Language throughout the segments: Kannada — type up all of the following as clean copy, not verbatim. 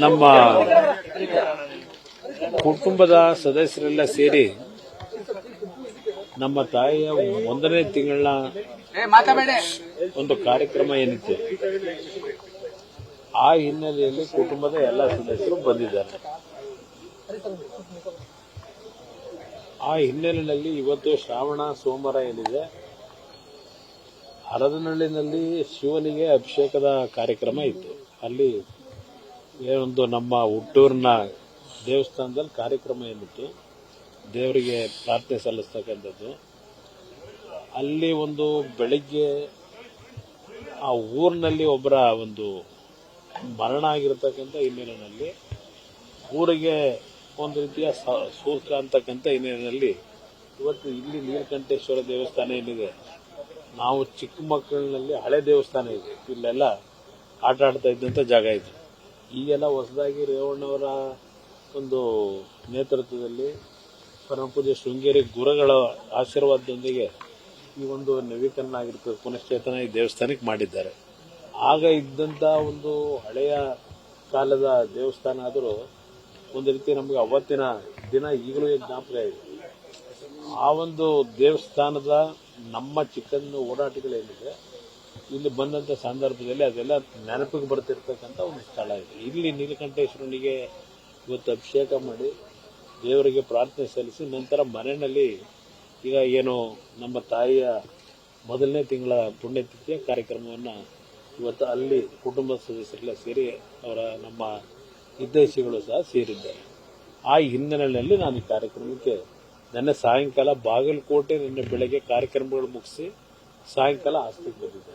ನಮ್ಮ ಕುಟುಂಬದ ಸದಸ್ಯರೆಲ್ಲ ಸೇರಿ ನಮ್ಮ ತಾಯಿಯ 1ನೇ ತಿಂಗಳ ಒಂದು ಕಾರ್ಯಕ್ರಮ ಏನಿತ್ತು, ಆ ಹಿನ್ನೆಲೆಯಲ್ಲಿ ಕುಟುಂಬದ ಎಲ್ಲ ಸದಸ್ಯರು ಬಂದಿದ್ದಾರೆ. ಆ ಹಿನ್ನೆಲೆಯಲ್ಲಿ ಇವತ್ತು ಶ್ರಾವಣ ಸೋಮವಾರ ಏನಿದೆ, ಹರದನಹಳ್ಳಿನಲ್ಲಿ ಶಿವನಿಗೆ ಅಭಿಷೇಕದ ಕಾರ್ಯಕ್ರಮ ಇತ್ತು. ಅಲ್ಲಿ ಏನೊಂದು ನಮ್ಮ ಹುಟ್ಟೂರಿನ ದೇವಸ್ಥಾನದಲ್ಲಿ ಕಾರ್ಯಕ್ರಮ ಏನಿತ್ತು, ದೇವರಿಗೆ ಪ್ರಾರ್ಥನೆ ಸಲ್ಲಿಸ್ತಕ್ಕಂಥದ್ದು. ಅಲ್ಲಿ ಒಂದು ಬೆಳಿಗ್ಗೆ ಆ ಊರಿನಲ್ಲಿ ಒಬ್ಬರ ಒಂದು ಮರಣ ಆಗಿರತಕ್ಕಂಥ ಹಿನ್ನೆಲೆಯಲ್ಲಿ ಊರಿಗೆ ಒಂದು ರೀತಿಯ ಸೂಕ್ತ ಅಂತಕ್ಕಂಥ ಹಿನ್ನೆಲೆಯಲ್ಲಿ ಇವತ್ತು ಇಲ್ಲಿ ನೀಲಕಂಠೇಶ್ವರ ದೇವಸ್ಥಾನ ಏನಿದೆ, ನಾವು ಚಿಕ್ಕ ಮಕ್ಕಳಿನಲ್ಲಿ ಹಳೆ ದೇವಸ್ಥಾನ ಇದೆ, ಇಲ್ಲೆಲ್ಲ ಆಟ ಆಡ್ತಾ ಇದ್ದಂಥ ಜಾಗ ಇದೆ. ಈಗೆಲ್ಲ ಹೊಸದಾಗಿ ರೇವಣ್ಣವರ ಒಂದು ನೇತೃತ್ವದಲ್ಲಿ ಪರಮ ಪೂಜ್ಯ ಶೃಂಗೇರಿ ಗುರುಗಳ ಆಶೀರ್ವಾದದೊಂದಿಗೆ ಈ ಒಂದು ನವೀಕರಣ ಆಗಿರ್ತದೆ, ಪುನಶ್ಚೇತನ ಈ ದೇವಸ್ಥಾನಕ್ಕೆ ಮಾಡಿದ್ದಾರೆ. ಆಗ ಇದ್ದಂಥ ಒಂದು ಹಳೆಯ ಕಾಲದ ದೇವಸ್ಥಾನ ಆದರೂ ಒಂದು ರೀತಿ ನಮಗೆ ಅವತ್ತಿನ ದಿನ ಈಗಲೂ ಜ್ಞಾಪಕ ಇದೆ. ಆ ಒಂದು ದೇವಸ್ಥಾನದ ನಮ್ಮ ಚಿಕ್ಕಂದು ಓಡಾಟಗಳೇನಿದೆ, ಇಲ್ಲಿ ಬಂದಂಥ ಸಂದರ್ಭದಲ್ಲಿ ಅದೆಲ್ಲ ನೆನಪಿಗೆ ಬರ್ತಿರ್ತಕ್ಕಂಥ ಒಂದು ಸ್ಥಳ ಇದೆ. ಇಲ್ಲಿ ನೀಲಕಂಠೇಶ್ವರನಿಗೆ ಇವತ್ತು ಅಭಿಷೇಕ ಮಾಡಿ ದೇವರಿಗೆ ಪ್ರಾರ್ಥನೆ ಸಲ್ಲಿಸಿ ನಂತರ ಮನೆಯಲ್ಲಿ ಈಗ ಏನು ನಮ್ಮ ತಾಯಿಯ 1ನೇ ತಿಂಗಳ ಪುಣ್ಯತಿಥಿಯ ಕಾರ್ಯಕ್ರಮವನ್ನು ಇವತ್ತು ಅಲ್ಲಿ ಕುಟುಂಬದ ಸದಸ್ಯರೆಲ್ಲ ಸೇರಿ ಅವರ ನಮ್ಮ ಹಿತೈಷಿಗಳು ಸಹ ಸೇರಿದ್ದಾರೆ. ಆ ಹಿನ್ನೆಲೆಯಲ್ಲಿ ನಾನು ಈ ಕಾರ್ಯಕ್ರಮಕ್ಕೆ ನಿನ್ನೆ ಸಾಯಂಕಾಲ ಬಾಗಲಕೋಟೆ, ನಿನ್ನೆ ಬೆಳಗ್ಗೆ ಕಾರ್ಯಕ್ರಮಗಳು ಮುಗಿಸಿ ಸಾಯಂಕಾಲ ಆಸ್ತಿಗೆ ಬಂದಿದ್ದೆ.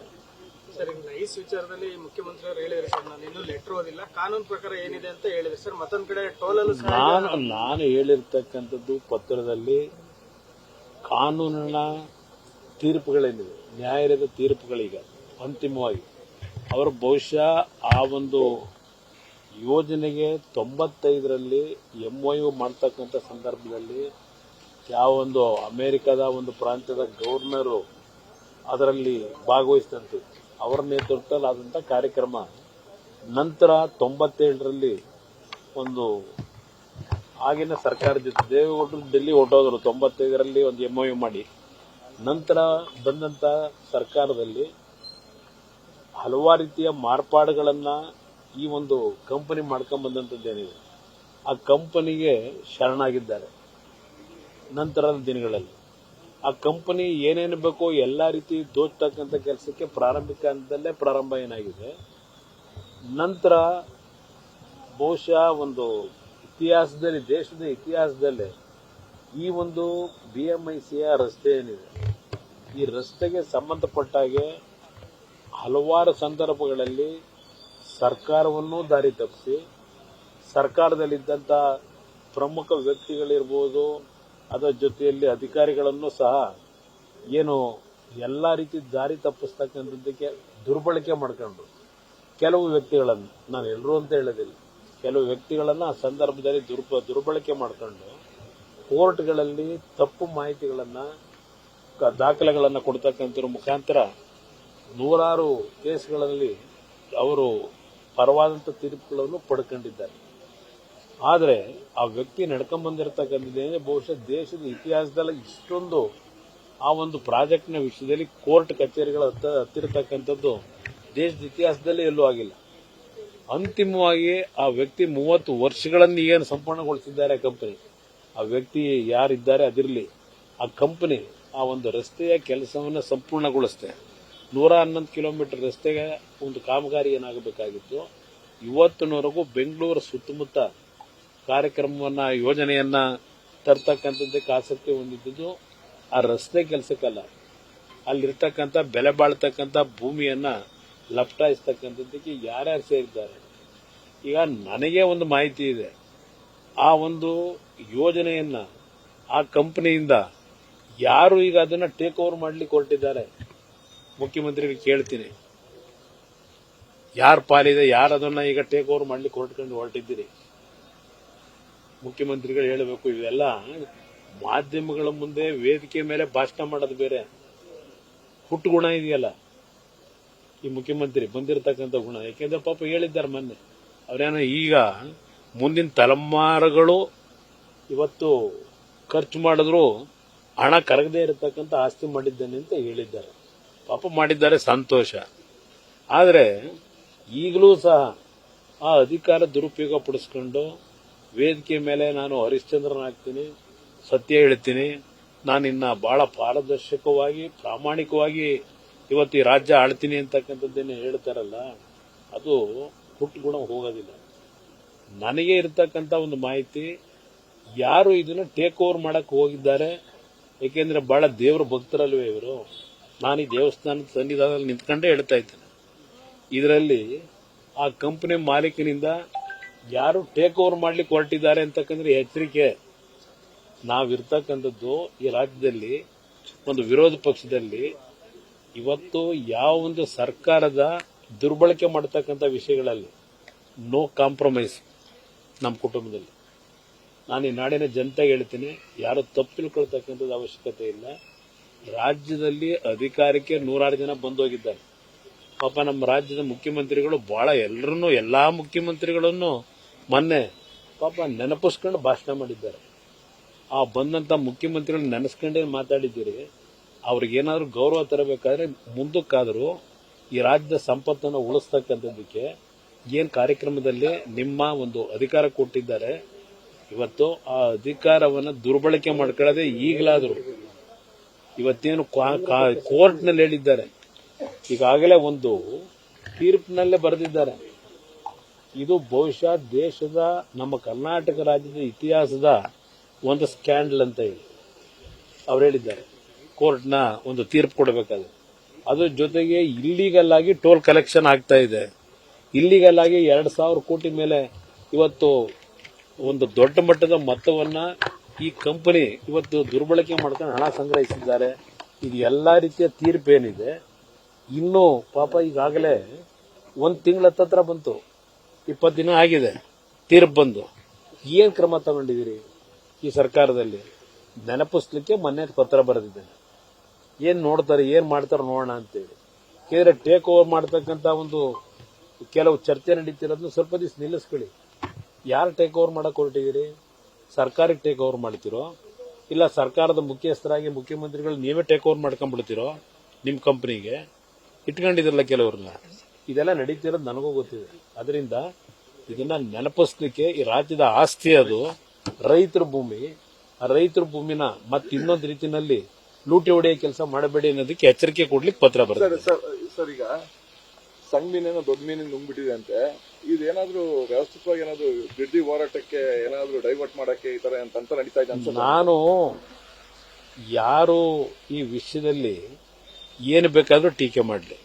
ಸರ್, ನೈಸ್ ವಿಚಾರದಲ್ಲಿ ಮುಖ್ಯಮಂತ್ರಿಯವರು ಹೇಳಿದ್ರು ಸರ್, ನಾನು ಇನ್ನೂ ಲೆಟರ್ ಓದಿಲ್ಲ, ಕಾನೂನು ಪ್ರಕಾರ ಏನಿದೆ ಅಂತ ಹೇಳಿದ್ರು ಸರ್. ಮತ್ತೊಂದು ಕಡೆ ಟೋಲಲ್ಲೂ ನಾನು ಹೇಳಿರ್ತಕ್ಕಂಥದ್ದು ಪತ್ರದಲ್ಲಿ ಕಾನೂನಿನ ತೀರ್ಪುಗಳೇನಿದೆ, ನ್ಯಾಯಾಲಯದ ತೀರ್ಪುಗಳೀಗ ಅಂತಿಮವಾಗಿ ಅವರು ಬಹುಶಃ ಆ ಒಂದು ಯೋಜನೆಗೆ 95ರಲ್ಲಿ MOU ಮಾಡ್ತಕ್ಕಂಥ ಸಂದರ್ಭದಲ್ಲಿ ಯಾವೊಂದು ಅಮೆರಿಕದ ಒಂದು ಪ್ರಾಂತ್ಯದ ಗವರ್ನರು ಅದರಲ್ಲಿ ಭಾಗವಹಿಸಿದಂತೆ ಅವರ ನೇತೃತ್ವದಲ್ಲಿ ಆದಂಥ ಕಾರ್ಯಕ್ರಮ. ನಂತರ 97ರಲ್ಲಿ ಒಂದು ಆಗಿನ ಸರ್ಕಾರದ ಜೊತೆ ದೇವೇಗೌಡರು ಡೆಲ್ಲಿ ಹೊರಟೋದ್ರು. 95ರಲ್ಲಿ ಒಂದು MOU ಮಾಡಿ ನಂತರ ಬಂದಂಥ ಸರ್ಕಾರದಲ್ಲಿ ಹಲವಾರು ರೀತಿಯ ಮಾರ್ಪಾಡುಗಳನ್ನು ಈ ಒಂದು ಕಂಪನಿ ಮಾಡ್ಕೊಂಡ್ ಬಂದಂಥದ್ದೇನಿದೆ, ಆ ಕಂಪನಿಗೆ ಶರಣಾಗಿದ್ದಾರೆ. ನಂತರದ ದಿನಗಳಲ್ಲಿ ಆ ಕಂಪನಿ ಏನೇನು ಬೇಕೋ ಎಲ್ಲ ರೀತಿ ದೋಚತಕ್ಕಂಥ ಕೆಲಸಕ್ಕೆ ಪ್ರಾರಂಭಿಕ ಹಂತದಲ್ಲೇ ಪ್ರಾರಂಭ ಏನಾಗಿದೆ. ನಂತರ ಬಹುಶಃ ಒಂದು ಇತಿಹಾಸದಲ್ಲಿ, ದೇಶದ ಇತಿಹಾಸದಲ್ಲೇ ಈ ಒಂದು BMICಯ ರಸ್ತೆ ಏನಿದೆ, ಈ ರಸ್ತೆಗೆ ಸಂಬಂಧಪಟ್ಟ ಹಾಗೆ ಹಲವಾರು ಸಂದರ್ಭಗಳಲ್ಲಿ ಸರ್ಕಾರವನ್ನು ದಾರಿ ತಪ್ಪಿಸಿ, ಸರ್ಕಾರದಲ್ಲಿದ್ದಂಥ ಪ್ರಮುಖ ವ್ಯಕ್ತಿಗಳಿರ್ಬೋದು, ಅದರ ಜೊತೆಯಲ್ಲಿ ಅಧಿಕಾರಿಗಳನ್ನು ಸಹ ಏನು ಎಲ್ಲ ರೀತಿ ದಾರಿ ತಪ್ಪಿಸ್ತಕ್ಕಂಥದ್ದಕ್ಕೆ ದುರ್ಬಳಕೆ ಮಾಡ್ಕೊಂಡು ಕೆಲವು ವ್ಯಕ್ತಿಗಳನ್ನು, ನಾನು ಎಲ್ಲರೂ ಅಂತ ಹೇಳೋದಿಲ್ಲ, ಕೆಲವು ವ್ಯಕ್ತಿಗಳನ್ನು ಆ ಸಂದರ್ಭದಲ್ಲಿ ದುರ್ಬಳಕೆ ಮಾಡಿಕೊಂಡು ಕೋರ್ಟ್ಗಳಲ್ಲಿ ತಪ್ಪು ಮಾಹಿತಿಗಳನ್ನು, ದಾಖಲೆಗಳನ್ನು ಕೊಡ್ತಕ್ಕಂಥವ್ರ ಮುಖಾಂತರ ನೂರಾರು ಕೇಸ್ಗಳಲ್ಲಿ ಅವರು ಪರವಾದಂಥ ತೀರ್ಪುಗಳನ್ನು ಪಡ್ಕೊಂಡಿದ್ದಾರೆ. ಆದರೆ ಆ ವ್ಯಕ್ತಿ ನಡ್ಕೊಂಡ್ ಬಂದಿರತಕ್ಕಂಥದ್ದೇನೆ ಬಹುಶಃ ದೇಶದ ಇತಿಹಾಸದಲ್ಲಿ ಇಷ್ಟೊಂದು ಆ ಒಂದು ಪ್ರಾಜೆಕ್ಟ್ನ ವಿಷಯದಲ್ಲಿ ಕೋರ್ಟ್ ಕಚೇರಿಗಳ ಹತ್ತಿರತಕ್ಕಂಥದ್ದು ದೇಶದ ಇತಿಹಾಸದಲ್ಲೇ ಎಲ್ಲೂ ಆಗಿಲ್ಲ. ಅಂತಿಮವಾಗಿ ಆ ವ್ಯಕ್ತಿ 30 ವರ್ಷಗಳನ್ನು ಏನು ಸಂಪೂರ್ಣಗೊಳಿಸಿದ್ದಾರೆ ಕಂಪನಿ, ಆ ವ್ಯಕ್ತಿ ಯಾರಿದ್ದಾರೆ ಅದಿರಲಿ, ಆ ಕಂಪನಿ ಆ ಒಂದು ರಸ್ತೆಯ ಕೆಲಸವನ್ನು ಸಂಪೂರ್ಣಗೊಳಿಸುತ್ತೆ. 111 ಕಿಲೋಮೀಟರ್ ರಸ್ತೆಗೆ ಒಂದು ಕಾಮಗಾರಿ ಏನಾಗಬೇಕಾಗಿತ್ತು, ಇವತ್ತಿನವರೆಗೂ ಬೆಂಗಳೂರು ಸುತ್ತಮುತ್ತ ಕಾರ್ಯಕ್ರಮವನ್ನ, ಯೋಜನೆಯನ್ನ ತರ್ತಕ್ಕಂಥದ್ದಕ್ಕೆ ಆಸಕ್ತಿ ಹೊಂದಿದ್ದು ಆ ರಸ್ತೆ ಕೆಲಸಕ್ಕಲ್ಲ, ಅಲ್ಲಿರ್ತಕ್ಕಂಥ ಬೆಲೆ ಬಾಳ್ತಕ್ಕಂಥ ಭೂಮಿಯನ್ನ ಲಪಟಾಯಿಸ್ತಕ್ಕಂಥದ್ದಕ್ಕೆ ಯಾರ್ಯಾರು ಸೇರಿದ್ದಾರೆ. ಈಗ ನನಗೆ ಒಂದು ಮಾಹಿತಿ ಇದೆ, ಆ ಒಂದು ಯೋಜನೆಯನ್ನ ಆ ಕಂಪನಿಯಿಂದ ಯಾರು ಈಗ ಅದನ್ನ ಟೇಕ್ ಓವರ್ ಮಾಡ್ಲಿಕ್ಕೆ ಹೊರಟಿದ್ದಾರೆ, ಮುಖ್ಯಮಂತ್ರಿಗೆ ಕೇಳ್ತೀನಿ, ಯಾರ ಪಾಲಿದೆ, ಯಾರು ಅದನ್ನ ಈಗ ಟೇಕ್ ಓವರ್ ಮಾಡ್ಲಿಕ್ಕೆ ಹೊರಟಿದ್ದೀರಿ, ಮುಖ್ಯಮಂತ್ರಿಗಳು ಹೇಳಬೇಕು. ಇವೆಲ್ಲ ಮಾಧ್ಯಮಗಳ ಮುಂದೆ ವೇದಿಕೆ ಮೇಲೆ ಭಾಷಣ ಮಾಡೋದು ಬೇರೆ, ಹುಟ್ಟು ಗುಣ ಇದೆಯಲ್ಲ ಈ ಮುಖ್ಯಮಂತ್ರಿ ಬಂದಿರತಕ್ಕಂಥ ಗುಣ. ಯಾಕೆಂದ್ರೆ ಪಾಪ ಹೇಳಿದ್ದಾರೆ ಮೊನ್ನೆ, ಅವರೇನೋ ಈಗ ಮುಂದಿನ ತಲೆಮಾರುಗಳು ಇವತ್ತು ಖರ್ಚು ಮಾಡಿದ್ರು ಹಣ ಕರಗದೇ ಇರತಕ್ಕಂಥ ಆಸ್ತಿ ಮಾಡಿದ್ದೇನೆ ಅಂತ ಹೇಳಿದ್ದಾರೆ. ಪಾಪ ಮಾಡಿದ್ದಾರೆ, ಸಂತೋಷ. ಆದರೆ ಈಗಲೂ ಸಹ ಆ ಅಧಿಕಾರ ದುರುಪಯೋಗ ಪಡಿಸ್ಕೊಂಡು ವೇದಿಕೆ ಮೇಲೆ ನಾನು ಹರಿಶ್ಚಂದ್ರನಾಗ್ತೀನಿ, ಸತ್ಯ ಹೇಳ್ತೀನಿ, ನಾನಿನ್ನ ಬಹಳ ಪಾರದರ್ಶಕವಾಗಿ ಪ್ರಾಮಾಣಿಕವಾಗಿ ಇವತ್ತು ಈ ರಾಜ್ಯ ಆಳ್ತೀನಿ ಅಂತಕ್ಕಂಥದ್ದೇನು ಹೇಳ್ತಾರಲ್ಲ, ಅದು ಹುಟ್ಟು ಗುಣ ಹೋಗೋದಿಲ್ಲ. ನನಗೆ ಇರತಕ್ಕಂಥ ಒಂದು ಮಾಹಿತಿ, ಯಾರು ಇದನ್ನ ಟೇಕ್ ಓವರ್ ಮಾಡಕ್ಕೆ ಹೋಗಿದ್ದಾರೆ, ಏಕೆಂದ್ರೆ ಬಹಳ ದೇವ್ರ ಭಕ್ತರಲ್ವೇ ಇವರು. ನಾನು ಈ ದೇವಸ್ಥಾನದ ಸನ್ನಿಧಾನದಲ್ಲಿ ನಿಂತ್ಕೊಂಡೇ ಹೇಳ್ತಾ ಇದ್ದೇನೆ, ಇದರಲ್ಲಿ ಆ ಕಂಪನಿ ಮಾಲೀಕನಿಂದ ಯಾರು ಟೇಕ್ ಓವರ್ ಮಾಡ್ಲಿಕ್ಕೆ ಹೊರಟಿದ್ದಾರೆ ಅಂತಕ್ಕಂದ್ರೆ ಎಚ್ಚರಿಕೆ. ನಾವಿರ್ತಕ್ಕಂಥದ್ದು ಈ ರಾಜ್ಯದಲ್ಲಿ ಒಂದು ವಿರೋಧ ಪಕ್ಷದಲ್ಲಿ ಇವತ್ತು ಯಾವ ಒಂದು ಸರ್ಕಾರದ ದುರ್ಬಳಕೆ ಮಾಡತಕ್ಕಂಥ ವಿಷಯಗಳಲ್ಲಿ ನೋ ಕಾಂಪ್ರಮೈಸ್ ನಮ್ಮ ಕುಟುಂಬದಲ್ಲಿ. ನಾನು ಈ ನಾಡಿನ ಜನತೆಗೆ ಹೇಳ್ತೀನಿ, ಯಾರು ತಪ್ಪು ತಿಳ್ಕೊಳ್ತಕ್ಕಂಥದ್ದು ಅವಶ್ಯಕತೆ ಇಲ್ಲ. ರಾಜ್ಯದಲ್ಲಿ ಅಧಿಕಾರಕ್ಕೆ 106 ಜನ ಬಂದೋಗಿದ್ದಾರೆ. ಪಾಪ ನಮ್ಮ ರಾಜ್ಯದ ಮುಖ್ಯಮಂತ್ರಿಗಳು ಬಹಳ ಎಲ್ಲಾ ಮುಖ್ಯಮಂತ್ರಿಗಳನ್ನು ಮೊನ್ನೆ ಪಾಪ ನೆನಪಿಸ್ಕೊಂಡು ಭಾಷಣ ಮಾಡಿದ್ದಾರೆ. ಆ ಬಂದಂತ ಮುಖ್ಯಮಂತ್ರಿಗಳು ನೆನೆಸ್ಕೊಂಡೇ ಮಾತಾಡಿದ್ದೀರಿ. ಅವ್ರಿಗೇನಾದ್ರೂ ಗೌರವ ತರಬೇಕಾದ್ರೆ ಮುಂದಕ್ಕಾದರೂ ಈ ರಾಜ್ಯದ ಸಂಪತ್ತನ್ನು ಉಳಿಸ್ತಕ್ಕಂಥದ್ದಕ್ಕೆ ಏನ್ ಕಾರ್ಯಕ್ರಮದಲ್ಲಿ ನಿಮ್ಮ ಒಂದು ಅಧಿಕಾರ ಕೊಟ್ಟಿದ್ದಾರೆ, ಇವತ್ತು ಆ ಅಧಿಕಾರವನ್ನು ದುರ್ಬಳಕೆ ಮಾಡ್ಕೊಳ್ಳದೆ ಈಗಲಾದರೂ ಇವತ್ತೇನು ಕೋರ್ಟ್ನಲ್ಲಿ ಹೇಳಿದ್ದಾರೆ, ಈಗಾಗಲೇ ಒಂದು ತೀರ್ಪಿನಲ್ಲೇ ಬರೆದಿದ್ದಾರೆ. ಇದು ಬಹುಶಃ ದೇಶದ ನಮ್ಮ ಕರ್ನಾಟಕ ರಾಜ್ಯದ ಇತಿಹಾಸದ ಒಂದು ಸ್ಕ್ಯಾಂಡಲ್ ಅಂತ ಹೇಳಿ ಅವ್ರು ಹೇಳಿದ್ದಾರೆ. ಕೋರ್ಟ್ನ ಒಂದು ತೀರ್ಪು ಕೊಡಬೇಕಾದ್ರೆ ಅದ್ರ ಜೊತೆಗೆ ಇಲ್ಲಿಗಲ್ ಆಗಿ ಟೋಲ್ ಕಲೆಕ್ಷನ್ ಆಗ್ತಾ ಇದೆ. ಇಲ್ಲಿಗಲ್ ಆಗಿ 2,000 ಕೋಟಿ ಮೇಲೆ ಇವತ್ತು ಒಂದು ದೊಡ್ಡ ಮಟ್ಟದ ಮೊತ್ತವನ್ನ ಈ ಕಂಪನಿ ಇವತ್ತು ದುರ್ಬಳಕೆ ಮಾಡ್ಕೊಂಡು ಹಣ ಸಂಗ್ರಹಿಸಿದ್ದಾರೆ. ಇದು ಎಲ್ಲಾ ರೀತಿಯ ತೀರ್ಪೇನಿದೆ. ಇನ್ನು ಪಾಪ ಈಗಾಗಲೇ 1 ತಿಂಗಳ ಹತ್ರ ಬಂತು, 20 ದಿನ ಆಗಿದೆ ತೀರ್ಪು ಬಂದು. ಏನ್ ಕ್ರಮ ತಗೊಂಡಿದ್ದೀರಿ ಈ ಸರ್ಕಾರದಲ್ಲಿ? ನೆನಪಿಸ್ಲಿಕ್ಕೆ ಮೊನ್ನೆ ಪತ್ರ ಬರೆದಿದ್ದೇನೆ. ಏನ್ ನೋಡ್ತಾರೆ, ಏನ್ ಮಾಡ್ತಾರೆ ನೋಡೋಣ ಅಂತೇಳಿ. ಕೇಂದ್ರ ಟೇಕ್ ಓವರ್ ಮಾಡತಕ್ಕಂತ ಒಂದು ಕೆಲವು ಚರ್ಚೆ ನಡೀತಿರೋದನ್ನ ಸ್ವಲ್ಪ ದಿವಸ ನಿಲ್ಲಿಸ್ಕೊಳ್ಳಿ. ಯಾರು ಟೇಕ್ ಓವರ್ ಮಾಡಕ್ ಹೊರಟಿದ್ದೀರಿ? ಸರ್ಕಾರಕ್ಕೆ ಟೇಕ್ ಓವರ್ ಮಾಡ್ತಿರೋ, ಇಲ್ಲ ಸರ್ಕಾರದ ಮುಖ್ಯಸ್ಥರಾಗಿ ಮುಖ್ಯಮಂತ್ರಿಗಳು ನೀವೇ ಟೇಕ್ ಓವರ್ ಮಾಡ್ಕೊಂಡ್ಬಿಡ್ತಿರೋ ನಿಮ್ ಕಂಪನಿಗೆ ಇಟ್ಕೊಂಡಿದ್ರಲ್ಲ ಕೆಲವ್ರನ್ನ. ಇದೆಲ್ಲ ನಡೀತಿರೋದು ನನಗೂ ಗೊತ್ತಿದೆ. ಅದರಿಂದ ಇದನ್ನ ನೆನಪಿಸ್ಲಿಕ್ಕೆ ಈ ರಾಜ್ಯದ ಆಸ್ತಿ ಅದು ರೈತರ ಭೂಮಿ. ಆ ರೈತರ ಭೂಮಿನ ಮತ್ತೆ ಇನ್ನೊಂದು ರೀತಿಯಲ್ಲಿ ಲೂಟಿ ಹೊಡೆಯ ಕೆಲಸ ಮಾಡಬೇಡಿ ಅನ್ನೋದಕ್ಕೆ ಎಚ್ಚರಿಕೆ ಕೊಡ್ಲಿಕ್ಕೆ ಪತ್ರ ಬರ್ತದೆ. ಸರ್, ಈಗ ಸಣ್ಣ ಮೀನೇನೋ ದೊಡ್ಡ ಮೀನಿನ ನುಂಗ್ಬಿಟ್ಟಿದೆ ಅಂತೆ. ಇದೇನಾದ್ರೂ ವ್ಯವಸ್ಥಿತವಾಗಿ ಏನಾದ್ರು ಬಿಡ್ದಿ ಹೋರಾಟಕ್ಕೆ ಏನಾದ್ರು ಡೈವರ್ಟ್ ಮಾಡಕ್ಕೆ ಈ ತರ ಅಂತ ನಡೀತಾ ಇದೆ ಅಂತ ನಾನು ಯಾರು ಈ ವಿಷಯದಲ್ಲಿ ಏನು ಬೇಕಾದ್ರೂ ಟೀಕೆ ಮಾಡಲಿ,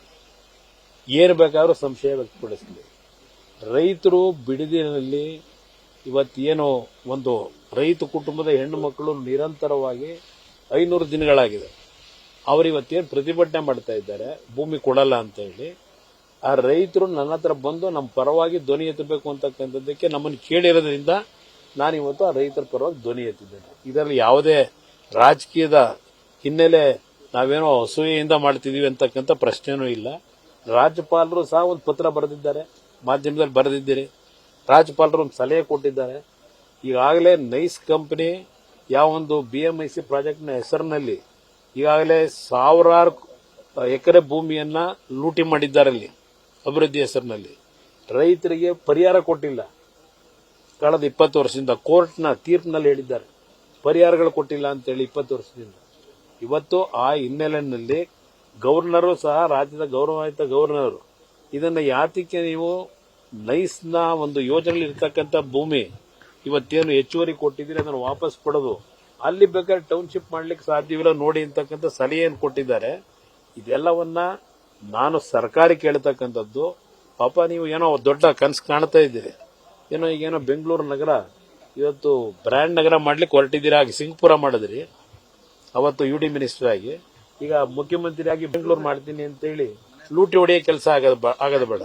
ಏನು ಬೇಕಾದ್ರೂ ಸಂಶಯ ವ್ಯಕ್ತಪಡಿಸಲಿ. ರೈತರು ಬಿಡದಿನಲ್ಲಿ ಇವತ್ತೇನೋ ಒಂದು ರೈತ ಕುಟುಂಬದ ಹೆಣ್ಣು ಮಕ್ಕಳು ನಿರಂತರವಾಗಿ 500 ದಿನಗಳಾಗಿದೆ. ಅವರು ಇವತ್ತೇನು ಪ್ರತಿಭಟನೆ ಮಾಡ್ತಾ ಇದ್ದಾರೆ ಭೂಮಿ ಕೊಡಲ್ಲ ಅಂತ ಹೇಳಿ. ಆ ರೈತರು ನನ್ನ ಹತ್ರ ಬಂದು ನಮ್ಮ ಪರವಾಗಿ ಧ್ವನಿ ಎತ್ತಬೇಕು ಅಂತಕ್ಕಂಥದ್ದಕ್ಕೆ ನಮ್ಮನ್ನು ಕೇಳಿರೋದ್ರಿಂದ ನಾನು ಇವತ್ತು ಆ ರೈತರ ಪರವಾಗಿ ಧ್ವನಿ ಎತ್ತಿದ್ದೇನೆ. ಇದರಲ್ಲಿ ಯಾವುದೇ ರಾಜಕೀಯದ ಹಿನ್ನೆಲೆ ನಾವೇನೋ ಅಸೂಯೆಯಿಂದ ಮಾಡ್ತಿದೀವಿ ಅಂತಕ್ಕಂಥ ಪ್ರಶ್ನೆನೂ ಇಲ್ಲ. ರಾಜ್ಯಪಾಲರು ಸಹ ಒಂದು ಪತ್ರ ಬರೆದಿದ್ದಾರೆ, ಮಾಧ್ಯಮದಲ್ಲಿ ಬರೆದಿದ್ದೀರಿ. ರಾಜ್ಯಪಾಲರು ಒಂದು ಸಲಹೆ ಕೊಟ್ಟಿದ್ದಾರೆ. ಈಗಾಗಲೇ ನೈಸ್ ಕಂಪನಿ ಯಾವೊಂದು BMIC ಪ್ರಾಜೆಕ್ಟ್ನ ಹೆಸರಿನಲ್ಲಿ ಈಗಾಗಲೇ 1000 ಎಕರೆ ಭೂಮಿಯನ್ನ ಲೂಟಿ ಮಾಡಿದ್ದಾರೆ. ಅಲ್ಲಿ ಅಭಿವೃದ್ಧಿ ಹೆಸರಿನಲ್ಲಿ ರೈತರಿಗೆ ಪರಿಹಾರ ಕೊಟ್ಟಿಲ್ಲ. ಕಳೆದ 20 ವರ್ಷದಿಂದ ಕೋರ್ಟ್ನ ತೀರ್ಪಿನಲ್ಲಿ ಹೇಳಿದ್ದಾರೆ ಪರಿಹಾರಗಳು ಕೊಟ್ಟಿಲ್ಲ ಅಂತೇಳಿ 20 ವರ್ಷದಿಂದ. ಇವತ್ತು ಆ ಹಿನ್ನೆಲೆಯಲ್ಲಿ ಗವರ್ನರು ಸಹ ರಾಜ್ಯದ ಗೌರವಾನ್ವಿತ ಗವರ್ನರ್ ಇದನ್ನ ಯಾತಕ್ಕೆ ನೀವು ನೈಸ್ನ ಒಂದು ಯೋಜನೆಯಲ್ಲಿ ಇರ್ತಕ್ಕಂಥ ಭೂಮಿ ಇವತ್ತೇನು ಹೆಚ್ಚುವರಿ ಕೊಟ್ಟಿದ್ದೀರಿ ಅದನ್ನು ವಾಪಸ್ ಕೊಡೋದು, ಅಲ್ಲಿ ಬೇಕಾದ್ರೆ ಟೌನ್ಶಿಪ್ ಮಾಡ್ಲಿಕ್ಕೆ ಸಾಧ್ಯವಿಲ್ಲ ನೋಡಿ ಅಂತಕ್ಕಂಥ ಸಲಹೆಯನ್ನು ಕೊಟ್ಟಿದ್ದಾರೆ. ಇದೆಲ್ಲವನ್ನ ನಾನು ಸರ್ಕಾರಕ್ಕೆ ಹೇಳ್ತಕ್ಕಂಥದ್ದು. ಪಾಪ ನೀವು ಏನೋ ದೊಡ್ಡ ಕನಸು ಕಾಣ್ತಾ ಇದ್ದೀರಿ, ಏನೋ ಈಗೇನೋ ಬೆಂಗಳೂರು ನಗರ ಇವತ್ತು ಬ್ರ್ಯಾಂಡ್ ನಗರ ಮಾಡ್ಲಿಕ್ಕೆ ಹೊರಟಿದ್ದೀರಾ. ಆಗಿ ಸಿಂಗ್ಪುರ ಮಾಡಿದ್ರಿ ಅವತ್ತು UD ಮಿನಿಸ್ಟರ್ ಆಗಿ, ಈಗ ಮುಖ್ಯಮಂತ್ರಿ ಆಗಿ ಬೆಂಗಳೂರು ಮಾಡ್ತೀನಿ ಅಂತ ಹೇಳಿ ಲೂಟಿ ಹೊಡೆಯೋ ಕೆಲಸ ಆಗದ ಬೇಡ.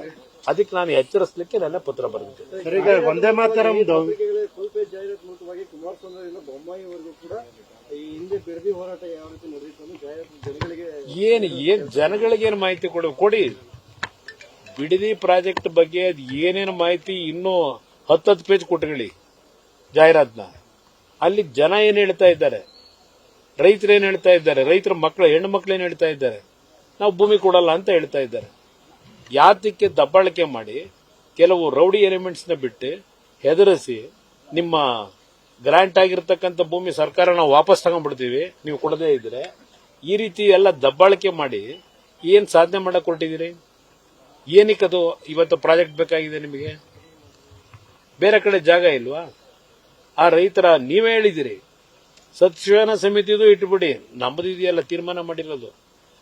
ಅದಕ್ಕೆ ನಾನು ಎಚ್ಚರಿಸಲಿಕ್ಕೆ ನನ್ನ ಪತ್ರ ಬರೆದಿದ್ದೆ. ಒಂದೇ ಮಾತರಂ ಫುಲ್ ಪೇಜ್ ಜಾಹೀರಾತು ಮೂಲಕವಾಗಿ ಕುಮಾರಸ್ವಾಮಿ ಬೊಮ್ಮಾಯಿವರೆಗೂ ಕೂಡ ಈ ಹಿಂದೆ ಬಿಡದಿ ಹೋರಾಟ ಯಾವ ರೀತಿ ನಡೆದಿತ್ತು ಜಾಹೀರಾತು ಜನಗಳಿಗೆ ಏನ್ ಜನಗಳಿಗೆ ಏನು ಮಾಹಿತಿ ಕೊಡಿ. ಬಿಡದಿ ಪ್ರಾಜೆಕ್ಟ್ ಬಗ್ಗೆ ಏನೇನು ಮಾಹಿತಿ ಇನ್ನೂ 10 ಪೇಜ್ ಕೊಟ್ಕೊಳ್ಳಿ ಜಾಹೀರಾತ್ನ. ಅಲ್ಲಿ ಜನ ಏನ್ ಹೇಳ್ತಾ ಇದ್ದಾರೆ, ರೈತರು ಏನ್ ಹೇಳ್ತಾ ಇದ್ದಾರೆ, ರೈತರ ಮಕ್ಕಳು ಹೆಣ್ಣು ಮಕ್ಕಳು ಏನ್ ಹೇಳ್ತಾ ಇದ್ದಾರೆ, ನಾವು ಭೂಮಿ ಕೊಡಲ್ಲ ಅಂತ ಹೇಳ್ತಾ ಇದ್ದಾರೆ. ಯಾತಕ್ಕೆ ದಬ್ಬಾಳಿಕೆ ಮಾಡಿ ಕೆಲವು ರೌಡಿ ಎಲಿಮೆಂಟ್ಸ್ ನ ಬಿಟ್ಟು ಹೆದರಿಸಿ ನಿಮ್ಮ ಗ್ರಾಂಟ್ ಆಗಿರ್ತಕ್ಕಂಥ ಭೂಮಿ ಸರ್ಕಾರ ನಾವು ವಾಪಸ್ ತಗೊಂಡ್ಬಿಡ್ತೀವಿ ನೀವು ಕೊಡದೇ ಇದ್ರೆ, ಈ ರೀತಿ ಎಲ್ಲ ದಬ್ಬಾಳಿಕೆ ಮಾಡಿ ಏನ್ ಸಾಧನೆ ಮಾಡಕ್ ಹೊರಟಿದ್ದೀರಿ? ಏನಕ್ಕದು ಇವತ್ತು ಪ್ರಾಜೆಕ್ಟ್ ಬೇಕಾಗಿದೆ ನಿಮಗೆ? ಬೇರೆ ಕಡೆ ಜಾಗ ಇಲ್ವಾ? ಆ ರೈತರ ನೀವೇ ಹೇಳಿದಿರಿ ಸತ್ಯಶೋಧನಾ ಸಮಿತಿದು ಇಟ್ಬಿಡಿ, ನಮ್ಮದು ಇದೆಯಲ್ಲ ತೀರ್ಮಾನ ಮಾಡಿರೋದು,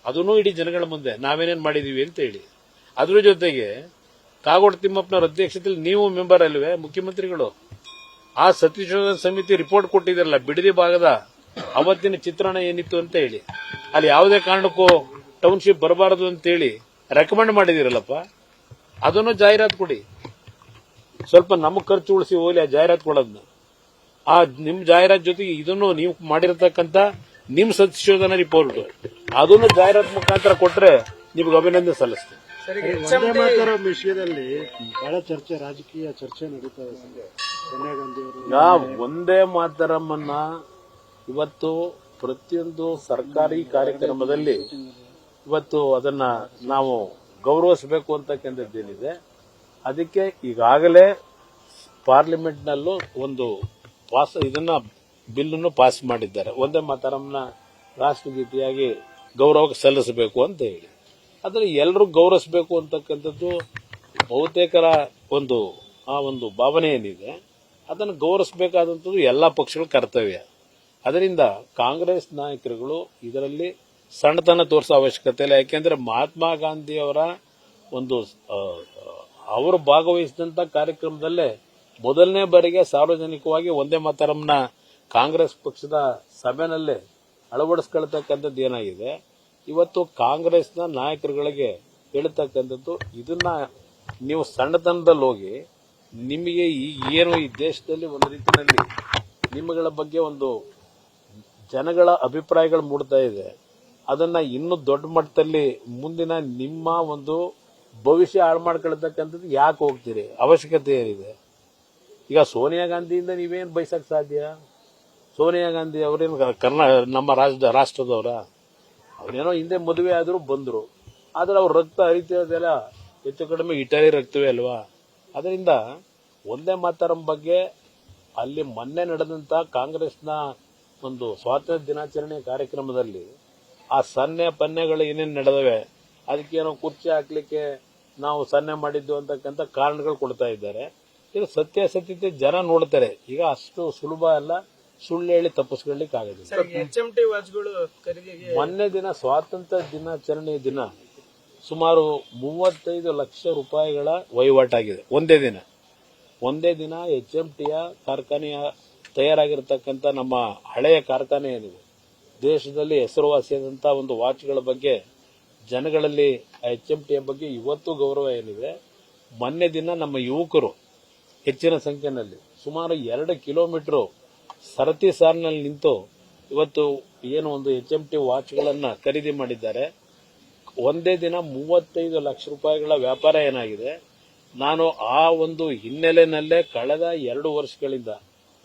ಅದನ್ನೂ ಇಡೀ ಜನಗಳ ಮುಂದೆ ನಾವೇನೇನ್ ಮಾಡಿದೀವಿ ಅಂತ ಹೇಳಿ. ಅದ್ರ ಜೊತೆಗೆ ಕಾಗೋಡು ತಿಮ್ಮಪ್ಪನವರ ಅಧ್ಯಕ್ಷತೆಯಲ್ಲಿ ನೀವು ಮೆಂಬರ್ ಅಲ್ವೇ ಮುಖ್ಯಮಂತ್ರಿಗಳು? ಆ ಸತ್ಯಶೋಧನಾ ಸಮಿತಿ ರಿಪೋರ್ಟ್ ಕೊಟ್ಟಿದ್ರಲ್ಲ ಬಿಡದಿ ಭಾಗದ ಅವತ್ತಿನ ಚಿತ್ರಣ ಏನಿತ್ತು ಅಂತ ಹೇಳಿ, ಅಲ್ಲಿ ಯಾವುದೇ ಕಾರಣಕ್ಕೂ ಟೌನ್ಶಿಪ್ ಬರಬಾರದು ಅಂತ ಹೇಳಿ ರೆಕಮೆಂಡ್ ಮಾಡಿದಿರಲ್ಲಪ್ಪ, ಅದನ್ನು ಜಾಹೀರಾತು ಕೊಡಿ. ಸ್ವಲ್ಪ ನಮಗೆ ಖರ್ಚು ಉಳಿಸಿ ಹೋಗ್ಲಿ ಆ ಜಾಹೀರಾತು ಕೊಡೋದನ್ನ. ಆ ನಿಮ್ ಜಾಹೀರಾತು ಜೊತೆಗೆ ಇದನ್ನು ನೀವು ಮಾಡಿರತಕ್ಕಂತ ನಿಮ್ ಸತ್ಯಶೋಧನಾ ರಿಪೋರ್ಟ್ ಅದನ್ನು ಜಾಹೀರಾತು ಮುಖಾಂತರ ಕೊಟ್ರೆ ನಿಮ್ಗೆ ಅಭಿನಂದನೆ ಸಲ್ಲಿಸ್ತೀನಿ. ವಂದೇ ಮಾತರಂ ವಿಷಯದಲ್ಲಿ ಬಹಳ ಚರ್ಚೆ, ರಾಜಕೀಯ ಚರ್ಚೆ ನಡೀತಾ ಇದೆ. ಸೋನಿಯಾ ಗಾಂಧಿ ಅವರು ಒಂದೇ ಮಾತರಮ್ಮನ್ನ ಇವತ್ತು ಪ್ರತಿಯೊಂದು ಸರ್ಕಾರಿ ಕಾರ್ಯಕ್ರಮದಲ್ಲಿ ಇವತ್ತು ಅದನ್ನ ನಾವು ಗೌರವಿಸಬೇಕು ಅಂತಕ್ಕಂಥದ್ದೇನಿದೆ. ಅದಕ್ಕೆ ಈಗಾಗಲೇ ಪಾರ್ಲಿಮೆಂಟ್ನಲ್ಲೂ ಒಂದು ಇದನ್ನ ಬಿಲ್ಲನ್ನು ಪಾಸ್ ಮಾಡಿದ್ದಾರೆ, ಒಂದೇ ಮಾತರಂನ ರಾಷ್ಟ್ರಗೀತೆಯಾಗಿ ಗೌರವ ಸಲ್ಲಿಸಬೇಕು ಅಂತ ಹೇಳಿ. ಆದರೆ ಎಲ್ಲರೂ ಗೌರವಿಸಬೇಕು ಅಂತಕ್ಕಂಥದ್ದು ಬಹುತೇಕರ ಆ ಒಂದು ಭಾವನೆ ಏನಿದೆ, ಅದನ್ನು ಗೌರವಿಸಬೇಕಾದಂಥದ್ದು ಎಲ್ಲಾ ಪಕ್ಷಗಳ ಕರ್ತವ್ಯ. ಅದರಿಂದ ಕಾಂಗ್ರೆಸ್ ನಾಯಕರುಗಳು ಇದರಲ್ಲಿ ಸಣ್ಣತನ ತೋರಿಸೋ ಅವಶ್ಯಕತೆ ಇಲ್ಲ. ಯಾಕೆಂದ್ರೆ ಮಹಾತ್ಮ ಗಾಂಧಿ ಅವರ ಅವರು ಭಾಗವಹಿಸಿದಂತ ಕಾರ್ಯಕ್ರಮದಲ್ಲೇ ಮೊದಲನೇ ಬಾರಿಗೆ ಸಾರ್ವಜನಿಕವಾಗಿ ಒಂದೇ ಮಾತರಂನ ಕಾಂಗ್ರೆಸ್ ಪಕ್ಷದ ಸಭೆನಲ್ಲೇ ಅಳವಡಿಸ್ಕೊಳ್ತಕ್ಕಂಥದ್ದು ಏನಾಗಿದೆ. ಇವತ್ತು ಕಾಂಗ್ರೆಸ್ನ ನಾಯಕರುಗಳಿಗೆ ಹೇಳ್ತಕ್ಕಂಥದ್ದು, ಇದನ್ನ ನೀವು ಸಣ್ಣತನದಲ್ಲಿ ಹೋಗಿ ನಿಮಗೆ ಏನು ಈ ದೇಶದಲ್ಲಿ ಒಂದು ರೀತಿಯಲ್ಲಿ ನಿಮ್ಮಗಳ ಬಗ್ಗೆ ಒಂದು ಜನಗಳ ಅಭಿಪ್ರಾಯಗಳು ಮೂಡ್ತಾ ಇದೆ, ಅದನ್ನ ಇನ್ನೂ ದೊಡ್ಡ ಮಟ್ಟದಲ್ಲಿ ಮುಂದಿನ ನಿಮ್ಮ ಒಂದು ಭವಿಷ್ಯ ಹಾಳು ಮಾಡ್ಕೊಳ್ತಕ್ಕಂಥದ್ದು ಯಾಕೆ ಹೋಗ್ತೀರಿ? ಅವಶ್ಯಕತೆ ಏನಿದೆ? ಈಗ ಸೋನಿಯಾ ಗಾಂಧಿಯಿಂದ ನೀವೇನು ಬಯಸಕ್ ಸಾಧ್ಯ? ಸೋನಿಯಾ ಗಾಂಧಿ ಅವರೇನು ನಮ್ಮ ರಾಷ್ಟ್ರದವರ? ಅವರೇನೋ ಹಿಂದೆ ಮದುವೆ ಆದರೂ ಬಂದ್ರು, ಆದ್ರೆ ಅವ್ರ ರಕ್ತ ಹರಿತಿರೋದೆಲ್ಲ ಹೆಚ್ಚು ಕಡಿಮೆ ಇಟಲಿ ರಕ್ತವೇ ಅಲ್ವಾ? ಅದರಿಂದ ಒಂದೇ ಮಾತರಂ ಬಗ್ಗೆ ಅಲ್ಲಿ ಮೊನ್ನೆ ನಡೆದಂತ ಕಾಂಗ್ರೆಸ್ನ ಒಂದು ಸ್ವಾತಂತ್ರ್ಯ ದಿನಾಚರಣೆ ಕಾರ್ಯಕ್ರಮದಲ್ಲಿ ಆ ಸನ್ನೆ ಪನ್ನೆಗಳು ಏನೇನು ನಡೆದವೆ, ಅದಕ್ಕೇನೋ ಕುರ್ಚಿ ಹಾಕ್ಲಿಕ್ಕೆ ನಾವು ಸನ್ನೆ ಮಾಡಿದ್ದು ಅಂತಕ್ಕಂಥ ಕಾರಣಗಳು ಕೊಡ್ತಾ ಇದ್ದಾರೆ. ಇದು ಸತ್ಯಾಸತ್ಯತೆ ಜನ ನೋಡ್ತಾರೆ. ಈಗ ಅಷ್ಟು ಸುಲಭ ಅಲ್ಲ ಸುಳ್ಳು ಹೇಳಿ ತಪ್ಪಿಸ್ಕೊಳ್ಳಿಕ್ಕೆ ಆಗೋದಿಲ್ಲ. HMT ವಾಚ್ಗಳು ಖರೀದಿಗೆ ಮೊನ್ನೆ ದಿನ ಸ್ವಾತಂತ್ರ್ಯ ದಿನಾಚರಣೆ ದಿನ ಸುಮಾರು 35 ಲಕ್ಷ ರೂಪಾಯಿಗಳ ವಹಿವಾಟಾಗಿದೆ. ಒಂದೇ ದಿನ HMTಯ ಕಾರ್ಖಾನೆಯ ತಯಾರಾಗಿರ್ತಕ್ಕಂಥ ನಮ್ಮ ಹಳೆಯ ಕಾರ್ಖಾನೆ ಏನಿದೆ, ದೇಶದಲ್ಲಿ ಹೆಸರುವಾಸಿಯಾದಂಥ ಒಂದು ವಾಚ್ಗಳ ಬಗ್ಗೆ ಜನಗಳಲ್ಲಿ HMTಯ ಬಗ್ಗೆ ಇವತ್ತು ಗೌರವ ಏನಿದೆ. ಮೊನ್ನೆ ದಿನ ನಮ್ಮ ಯುವಕರು ಹೆಚ್ಚಿನ ಸಂಖ್ಯೆಯಲ್ಲಿ ಸುಮಾರು 2 ಕಿಲೋಮೀಟರ್ ಸರತಿ ಸಾಲಿನಲ್ಲಿ ನಿಂತು ಇವತ್ತು ಏನು ಒಂದು HMT ವಾಚ್ಗಳನ್ನ ಖರೀದಿ ಮಾಡಿದ್ದಾರೆ. ಒಂದೇ ದಿನ 35 ಲಕ್ಷ ರೂಪಾಯಿಗಳ ವ್ಯಾಪಾರ ಏನಾಗಿದೆ. ನಾನು ಆ ಒಂದು ಹಿನ್ನೆಲೆಯಲ್ಲೇ ಕಳೆದ 2 ವರ್ಷಗಳಿಂದ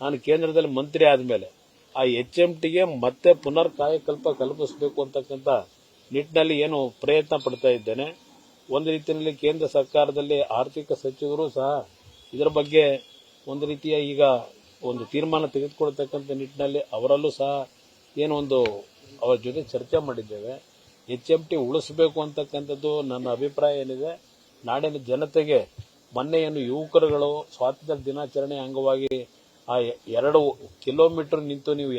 ನಾನು ಕೇಂದ್ರದಲ್ಲಿ ಮಂತ್ರಿ ಆದ್ಮೇಲೆ ಆ HMTಗೆ ಮತ್ತೆ ಪುನರ್ ಕಾಯಕಲ್ಪ ಕಲ್ಪಿಸಬೇಕು ಅಂತಕ್ಕಂಥ ನಿಟ್ಟಿನಲ್ಲಿ ಏನು ಪ್ರಯತ್ನ ಪಡ್ತಾ ಇದ್ದೇನೆ. ಒಂದು ರೀತಿಯಲ್ಲಿ ಕೇಂದ್ರ ಸರ್ಕಾರದಲ್ಲಿ ಆರ್ಥಿಕ ಸಚಿವರು ಸಹ ಇದರ ಬಗ್ಗೆ ಒಂದು ರೀತಿಯ ಈಗ ಒಂದು ತೀರ್ಮಾನ ತೆಗೆದುಕೊಳ್ತಕ್ಕಂಥ ನಿಟ್ಟಿನಲ್ಲಿ ಅವರಲ್ಲೂ ಸಹ ಏನು ಒಂದು ಅವರ ಜೊತೆ ಚರ್ಚೆ ಮಾಡಿದ್ದೇವೆ. HMT ಉಳಿಸಬೇಕು ಅಂತಕ್ಕಂಥದ್ದು ನನ್ನ ಅಭಿಪ್ರಾಯ ಏನಿದೆ. ನಾಡಿನ ಜನತೆಗೆ ಮೊನ್ನೆ ಏನು ಯುವಕರುಗಳು ಸ್ವಾತಂತ್ರ್ಯ ದಿನಾಚರಣೆ ಅಂಗವಾಗಿ ಆ 2 ಕಿಲೋಮೀಟರ್ ನಿಂತು ನೀವು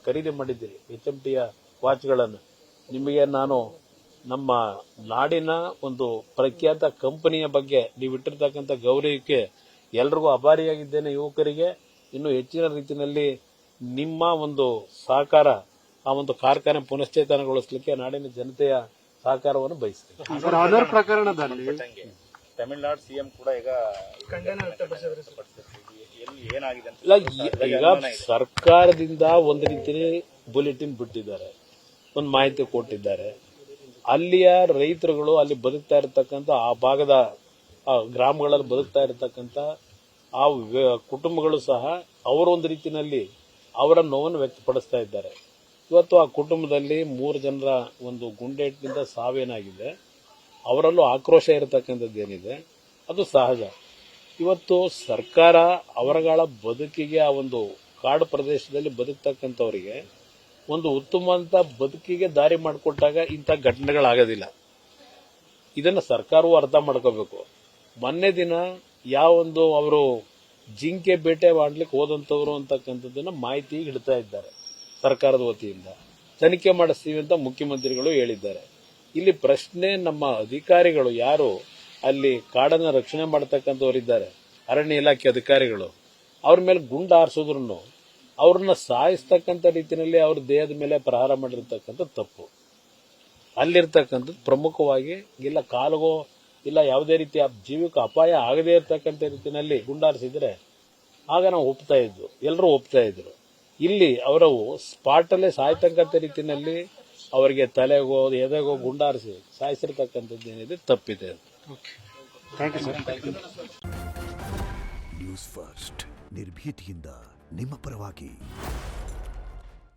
ಖರೀದಿ ಮಾಡಿದ್ದೀರಿ HMTಯ ವಾಚ್ಗಳನ್ನು, ನಿಮಗೆ ನಾನು ನಮ್ಮ ನಾಡಿನ ಒಂದು ಪ್ರಖ್ಯಾತ ಕಂಪನಿಯ ಬಗ್ಗೆ ನೀವು ಇಟ್ಟಿರ್ತಕ್ಕಂಥ ಗೌರವಕ್ಕೆ ಎಲ್ರಿಗೂ ಆಭಾರಿಯಾಗಿದ್ದೇನೆ. ಯುವಕರಿಗೆ ಇನ್ನು ಹೆಚ್ಚಿನ ರೀತಿಯಲ್ಲಿ ನಿಮ್ಮ ಒಂದು ಸಹಕಾರ, ಆ ಒಂದು ಕಾರ್ಖಾನೆ ಪುನಶ್ಚೇತನಗೊಳಿಸಲಿಕ್ಕೆ ನಾಡಿನ ಜನತೆಯ ಸಹಕಾರವನ್ನು ಬಯಸ್ತೇನೆ. ಆಧಾರ್ ಪ್ರಕರಣದಲ್ಲಿ ತಮಿಳುನಾಡು ಸಿಎಂ ಕೂಡ ಈಗ ಖಂಡನ ವ್ಯಕ್ತಪಡಿಸಿದ್ರು. ಏನಾಗಿದೆ ಈಗ ಸರ್ಕಾರದಿಂದ ಒಂದು ರೀತಿಯಲ್ಲಿ ಬುಲೆಟಿನ್ ಬಿಟ್ಟಿದ್ದಾರೆ, ಒಂದು ಮಾಹಿತಿ ಕೊಟ್ಟಿದ್ದಾರೆ. ಅಲ್ಲಿಯ ರೈತರುಗಳು ಅಲ್ಲಿ ಬದುಕ್ತಾ ಇರತಕ್ಕಂಥ ಆ ಭಾಗದ ಆ ಗ್ರಾಮಗಳಲ್ಲಿ ಬದುಕ್ತಾ ಇರತಕ್ಕಂಥ ಆ ಕುಟುಂಬಗಳು ಸಹ ಅವರೊಂದು ರೀತಿಯಲ್ಲಿ ಅವರ ನೋವನ್ನು ವ್ಯಕ್ತಪಡಿಸ್ತಾ ಇದ್ದಾರೆ. ಇವತ್ತು ಆ ಕುಟುಂಬದಲ್ಲಿ 3 ಜನರ ಒಂದು ಗುಂಡೇಟಿನಿಂದ ಸಾವೇನಾಗಿದೆ, ಅವರಲ್ಲೂ ಆಕ್ರೋಶ ಇರತಕ್ಕಂಥದ್ದೇನಿದೆ ಅದು ಸಹಜ. ಇವತ್ತು ಸರ್ಕಾರ ಅವರಗಳ ಬದುಕಿಗೆ ಆ ಒಂದು ಕಾಡು ಪ್ರದೇಶದಲ್ಲಿ ಬದುಕ್ತಕ್ಕಂಥವರಿಗೆ ಒಂದು ಉತ್ತಮವಾದ ಬದುಕಿಗೆ ದಾರಿ ಮಾಡಿಕೊಟ್ಟಾಗ ಇಂಥ ಘಟನೆಗಳಾಗೋದಿಲ್ಲ. ಇದನ್ನು ಸರ್ಕಾರವೂ ಅರ್ಥ ಮಾಡ್ಕೋಬೇಕು. ಮೊನ್ನೆ ದಿನ ಯಾವೊಂದು ಅವರು ಜಿಂಕೆ ಬೇಟೆ ಮಾಡ್ಲಿಕ್ಕೆ ಹೋದಂಥವ್ರು ಅಂತಕ್ಕಂಥದ್ದನ್ನ ಮಾಹಿತಿ ಇಡ್ತಾ ಇದ್ದಾರೆ ಸರ್ಕಾರದ ವತಿಯಿಂದ. ತನಿಖೆ ಮಾಡಿಸ್ತೀವಿ ಅಂತ ಮುಖ್ಯಮಂತ್ರಿಗಳು ಹೇಳಿದ್ದಾರೆ. ಇಲ್ಲಿ ಪ್ರಶ್ನೆ ನಮ್ಮ ಅಧಿಕಾರಿಗಳು ಯಾರು ಅಲ್ಲಿ ಕಾಡನ್ನ ರಕ್ಷಣೆ ಮಾಡತಕ್ಕಂಥವರಿದ್ದಾರೆ, ಅರಣ್ಯ ಇಲಾಖೆ ಅಧಿಕಾರಿಗಳು, ಅವ್ರ ಮೇಲೆ ಗುಂಡು ಹಾರಿಸಿದ್ರು ಅವ್ರನ್ನ ಸಾಯಿಸ್ತಕ್ಕಂಥ ರೀತಿಯಲ್ಲಿ ಅವ್ರ ದೇಹದ ಮೇಲೆ ಪ್ರಹಾರ ಮಾಡಿರ್ತಕ್ಕಂಥ ತಪ್ಪು. ಅಲ್ಲಿರ್ತಕ್ಕಂಥದ್ದು ಪ್ರಮುಖವಾಗಿ ಇಲ್ಲ ಕಾಲಿಗೋ ಇಲ್ಲ ಯಾವುದೇ ರೀತಿಯ ಜೀವಿಕ ಅಪಾಯ ಆಗದೇ ಇರತಕ್ಕಂಥ ರೀತಿಯಲ್ಲಿ ಗುಂಡಾರಿಸಿದ್ರೆ ಆಗ ನಾವು ಒಪ್ತಾ ಇದ್ವು, ಎಲ್ಲರೂ ಒಪ್ತಾ ಇದ್ರು. ಇಲ್ಲಿ ಅವರು ಸ್ಪಾಟಲ್ಲೇ ಸಾಯ್ತಕ್ಕಂಥ ರೀತಿಯಲ್ಲಿ ಅವರಿಗೆ ತಲೆಗೋ ಎದೆಗೋ ಗುಂಡಾರಿಸಿ ಸಾಯಿಸಿರ್ತಕ್ಕಂಥದ್ದು ಏನಿದೆ ತಪ್ಪಿದೆ. Thank you sir. News first ನಿರ್ಭೀತಿಯಿಂದ ನಿಮ್ಮ ಪರವಾಗಿ.